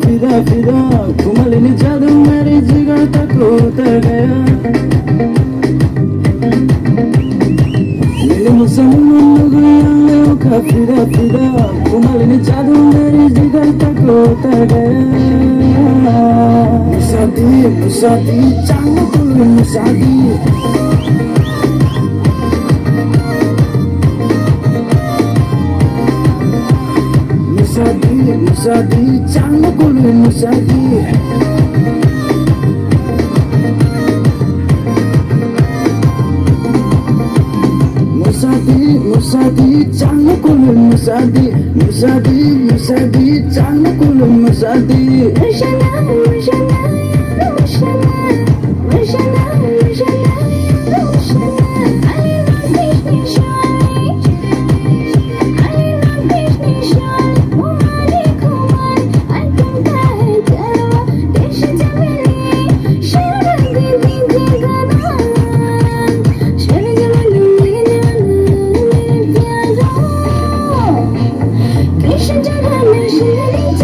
फिदा फिदा कुमलिनी जादू मेरी जिगर तक उतर गया मेरे मुसलमान का फिदा फिदा कुमलिनी जादू मेरी जिगर तक उतर गया मुसादी मुसादी चांद कुल मुसादी Musadi, jangan kulu musadi. Musadi, jangan kulu musadi. Musadi, jangan kulu musadi. Mushana, mushana, mushana, mushana, mushana, mushana. Krishna Jagannatha